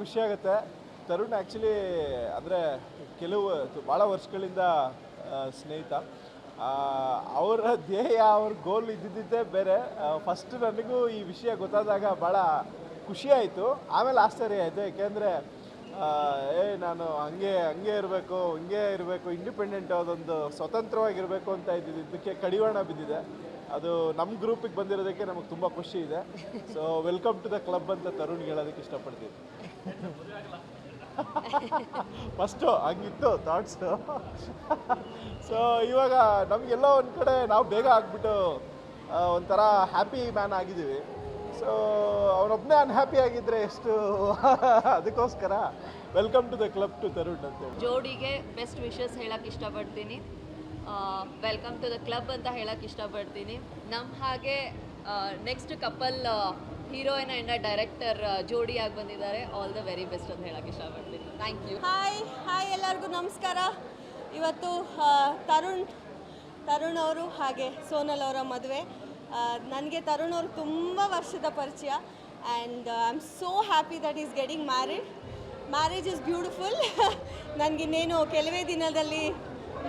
ಖುಷಿಯಾಗುತ್ತೆ. ತರುಣ್ ಆ್ಯಕ್ಚುಲಿ ಅಂದರೆ ಕೆಲವು ಭಾಳ ವರ್ಷಗಳಿಂದ ಸ್ನೇಹಿತ. ಅವರ ಧ್ಯೇಯ ಅವ್ರ ಗೋಲ್ ಇದ್ದಿದ್ದೇ ಬೇರೆ. ಫಸ್ಟ್ ನನಗೂ ಈ ವಿಷಯ ಗೊತ್ತಾದಾಗ ಭಾಳ ಖುಷಿಯಾಯಿತು, ಆಮೇಲೆ ಆಶ್ಚರ್ಯ ಆಯಿತು. ಯಾಕೆಂದರೆ ನಾನು ಹಂಗೆ ಇರಬೇಕು, ಹಿಂಗೆ ಇರಬೇಕು, ಇಂಡಿಪೆಂಡೆಂಟ್ ಅದೊಂದು ಸ್ವತಂತ್ರವಾಗಿರಬೇಕು ಅಂತ ಇದ್ದಿದ್ದಕ್ಕೆ ಕಡಿವಾಣ ಬಿದ್ದಿದೆ. ಅದು ನಮ್ಮ ಗ್ರೂಪಿಗೆ ಬಂದಿರೋದಕ್ಕೆ ನಮಗೆ ತುಂಬ ಖುಷಿ ಇದೆ. So welcome to the club ಅಂತ ತರುಣ್ಗೆ ಹೇಳೋದಕ್ಕೆ ಇಷ್ಟಪಡ್ತೀನಿ. First ಹಂಗಿತ್ತು thoughts. ಸೊ ಇವಾಗ ನಮಗೆಲ್ಲೋ ಒಂದು ಕಡೆ ನಾವು ಬೇಗ ಆಗ್ಬಿಟ್ಟು ಒಂಥರ ಹ್ಯಾಪಿ ಮ್ಯಾನ್ ಆಗಿದ್ದೀವಿ. ಸೊ ಅವನೊಬ್ಬನೇ ಅನ್ಹ್ಯಾಪಿ ಆಗಿದ್ದರೆ ಎಷ್ಟು, ಅದಕ್ಕೋಸ್ಕರ welcome to the club to Tarun ಅಂತೇಳಿ. ಜೋಡಿಗೆ ಬೆಸ್ಟ್ ವಿಶಸ್ ಹೇಳಕ್ಕೆ ಇಷ್ಟಪಡ್ತೀನಿ. ವೆಲ್ಕಮ್ ಟು ದ ಕ್ಲಬ್ ಅಂತ ಹೇಳಕ್ಕೆ ಇಷ್ಟಪಡ್ತೀನಿ. ನಮ್ಮ ಹಾಗೆ next couple heroine and director ಜೋಡಿಯಾಗಿ ಬಂದಿದ್ದಾರೆ. ಆಲ್ ದ ವೆರಿ ಬೆಸ್ಟ್ ಅಂತ ಹೇಳಕ್ಕೆ ಇಷ್ಟಪಡ್ತೀನಿ. Thank you. ಹಾಯ್ ಎಲ್ಲರಿಗೂ ನಮಸ್ಕಾರ. ಇವತ್ತು ತರುಣ್ ಅವರು ಹಾಗೆ ಸೋನಲ್ ಅವರ ಮದುವೆ. ನನಗೆ ತರುಣ್ ಅವರು ತುಂಬ ವರ್ಷದ ಪರಿಚಯ and I am so happy that is getting married. Marriage is beautiful. ನನಗಿನ್ನೇನು ಕೆಲವೇ ದಿನದಲ್ಲಿ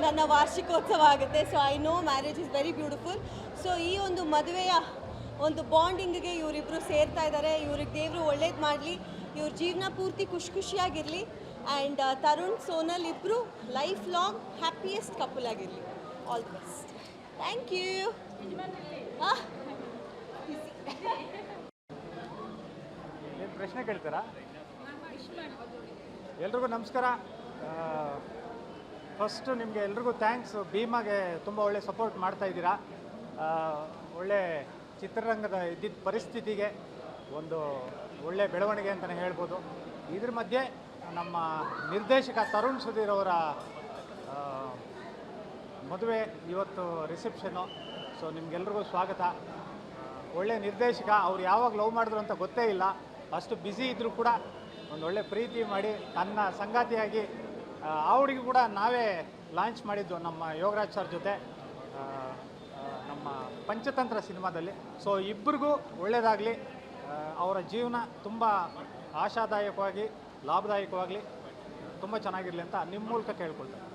ನನ್ನ ವಾರ್ಷಿಕೋತ್ಸವ ಆಗುತ್ತೆ. So I know marriage is very beautiful. So ಈ ಒಂದು ಮದುವೆಯ ಒಂದು ಬಾಂಡಿಂಗಿಗೆ ಇವರಿಬ್ಬರು ಸೇರ್ತಾ ಇದ್ದಾರೆ. ಇವ್ರಿಗೆ ದೇವರು ಒಳ್ಳೇದು ಮಾಡಲಿ, ಇವ್ರ ಜೀವನ ಪೂರ್ತಿ ಖುಷಿಯಾಗಿರಲಿ ಆ್ಯಂಡ್ ತರುಣ್ ಸೋನಲ್ ಇಬ್ಬರು ಲೈಫ್ ಲಾಂಗ್ ಹ್ಯಾಪಿಯೆಸ್ಟ್ ಕಪಲ್ ಆಗಿರಲಿ. All the best. Thank you. ಏನು ಪ್ರಶ್ನೆ ಕೇಳ್ತೀರಾ? ಎಲ್ರಿಗೂ ನಮಸ್ಕಾರ. ಫಸ್ಟು ನಿಮಗೆ ಎಲ್ರಿಗೂ ಥ್ಯಾಂಕ್ಸ್. ಭೀಮಾಗೆ ತುಂಬ ಒಳ್ಳೆ ಸಪೋರ್ಟ್ ಮಾಡ್ತಾ ಇದ್ದೀರಾ. ಒಳ್ಳೆ ಚಿತ್ರರಂಗದ ಇದ್ದಿದ್ದ ಪರಿಸ್ಥಿತಿಗೆ ಒಂದು ಒಳ್ಳೆ ಬೆಳವಣಿಗೆ ಅಂತಲೇ ಹೇಳ್ಬೋದು. ಇದ್ರ ಮಧ್ಯೆ ನಮ್ಮ ನಿರ್ದೇಶಕ ತರುಣ್ ಸುಧೀರ್ ಅವರ ಮದುವೆ ಇವತ್ತು ರಿಸೆಪ್ಷನ್ನು. ಸೊ ನಿಮಗೆಲ್ರಿಗೂ ಸ್ವಾಗತ. ಒಳ್ಳೆ ನಿರ್ದೇಶಕ. ಅವ್ರು ಯಾವಾಗ ಲವ್ ಮಾಡಿದ್ರು ಅಂತ ಗೊತ್ತೇ ಇಲ್ಲ. ಅಷ್ಟು ಬ್ಯುಸಿ ಇದ್ದರೂ ಕೂಡ ಒಂದೊಳ್ಳೆ ಪ್ರೀತಿ ಮಾಡಿ ತನ್ನ ಸಂಗಾತಿಯಾಗಿ ಅವಳಿಗೂ ಕೂಡ ನಾವೇ ಲಾಂಚ್ ಮಾಡಿದ್ದು ನಮ್ಮ ಯೋಗರಾಜ್ ಸರ್ ಜೊತೆ ನಮ್ಮ ಪಂಚತಂತ್ರ ಸಿನಿಮಾದಲ್ಲಿ. ಸೊ ಇಬ್ಬರಿಗೂ ಒಳ್ಳೆಯದಾಗಲಿ, ಅವರ ಜೀವನ ತುಂಬ ಆಶಾದಾಯಕವಾಗಿ ಲಾಭದಾಯಕವಾಗಲಿ, ತುಂಬ ಚೆನ್ನಾಗಿರಲಿ ಅಂತ ನಿಮ್ಮ ಮೂಲಕ ಕೇಳ್ಕೊಳ್ತಾರೆ.